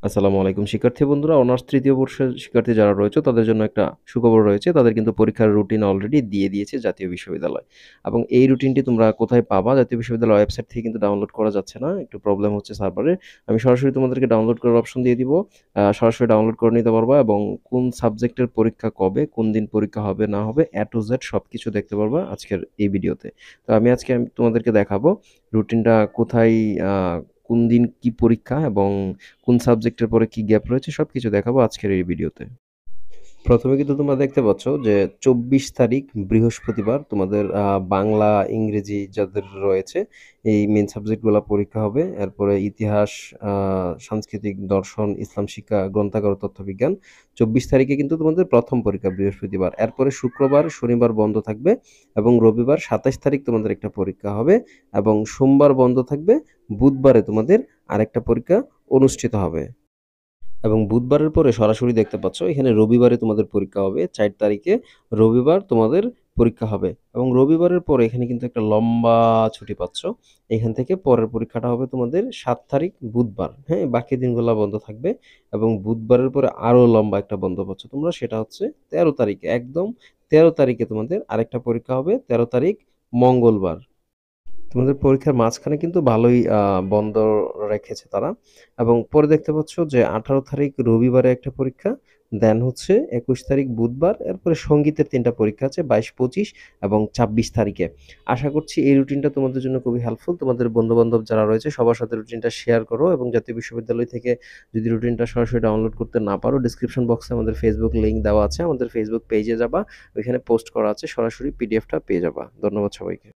আসসালামু আলাইকুম শিক্ষার্থী বন্ধুরা, অনার্স তৃতীয় বর্ষের শিক্ষার্থী যারা রয়েছে তাদের জন্য একটা সুখবর রয়েছে। তাদের কিন্তু পরীক্ষার রুটিন অলরেডি দিয়ে দিয়েছে জাতীয় বিশ্ববিদ্যালয়। এবং এই রুটিনটি তোমরা কোথায় পাবা? জাতীয় বিশ্ববিদ্যালয় ওয়েবসাইট থেকে কিন্তু ডাউনলোড করা যাচ্ছে না। একটু প্রবলেম হচ্ছে সার্ভারে। আমি সরাসরি তোমাদেরকে ডাউনলোড করার অপশন দিয়ে দিব। সরাসরি ডাউনলোড করে নিতে পারবা এবং কোন সাবজেক্টের পরীক্ষা কবে, কোন দিন পরীক্ষা হবে না হবে A to Z সবকিছু দেখতে পারবা আজকের এই ভিডিওতে। তো আমি আজকে তোমাদেরকে দেখাবো রুটিনটা কোথায়, আ কোন দিন কি পরীক্ষা এবং কোন সাবজেক্টের পরে কি গ্যাপ রয়েছে সবকিছু দেখাবো আজকের এই ভিডিওতে। প্রথমে কিন্তু তোমরা দেখতে পাচ্ছ যে ২৪ তারিখ বৃহস্পতিবার তোমাদের বাংলা, ইংরেজি যাদের রয়েছে এই মেইন সাবজেক্টগুলা পরীক্ষা হবে। এরপরে ইতিহাস, আ সাংস্কৃতিক, দর্শন, ইসলাম শিক্ষা, গ্রন্থাগার ও তথ্যবিজ্ঞান। ২৪ তারিখে কিন্তু তোমাদের প্রথম পরীক্ষা বৃহস্পতিবার। এরপরে শুক্রবার, শনিবার বন্ধ থাকবে এবং রবিবার ২৭ তারিখ তোমাদের একটা পরীক্ষা হবে এবং সোমবার বন্ধ থাকবে। বুধবারে তোমাদের আরেকটা পরীক্ষা অনুষ্ঠিত হবে। এবং বুধবারের পরে সরাসরি দেখতে পাচ্ছ এখানে রবিবারে তোমাদের পরীক্ষা হবে। ৪ তারিখে রবিবার তোমাদের পরীক্ষা হবে এবং রবিবারের পরে এখানে কিন্তু একটা লম্বা ছুটি পাচ্ছ। এখান থেকে পরের পরীক্ষাটা হবে তোমাদের ৭ তারিখ বুধবার, হ্যাঁ? বাকি দিনগুলা বন্ধ থাকবে এবং বুধবারের পরে আরো লম্বা একটা বন্ধ পাচ্ছ তোমরা, সেটা হচ্ছে ১৩ তারিখে। একদম ১৩ তারিখে তোমাদের আরেকটা পরীক্ষা হবে, ১৩ তারিখ মঙ্গলবার। তোমাদের পরীক্ষার মাঝখানে কিন্তু ভালোই বন্ধ রেখেছে তারা এবং পরে দেখতে পাচ্ছ যে ১৮ তারিখ রবিবারে একটা পরীক্ষা, দেন হচ্ছে ২১ তারিখ বুধবার, এরপরে সঙ্গীতের ৩ টা পরীক্ষা আছে ২২, ২৫ এবং ২৬ তারিখে। আশা করছি এই রুটিনটা তোমাদের জন্য খুবই হেল্পফুল। তোমাদের বন্ধু-বান্ধব যারা রয়েছে সবার সাথে রুটিনটা শেয়ার করো এবং জাতীয় বিশ্ববিদ্যালয় থেকে যদি রুটিনটা সরাসরি ডাউনলোড করতে না পারো, ডেসক্রিপশন বক্সে আমাদের ফেসবুক লিংক দেওয়া আছে। আমাদের ফেসবুক পেজে যাবা, ওইখানে পোস্ট করা আছে, সরাসরি পিডিএফটা পেয়ে যাবা। ধন্যবাদ সবাইকে।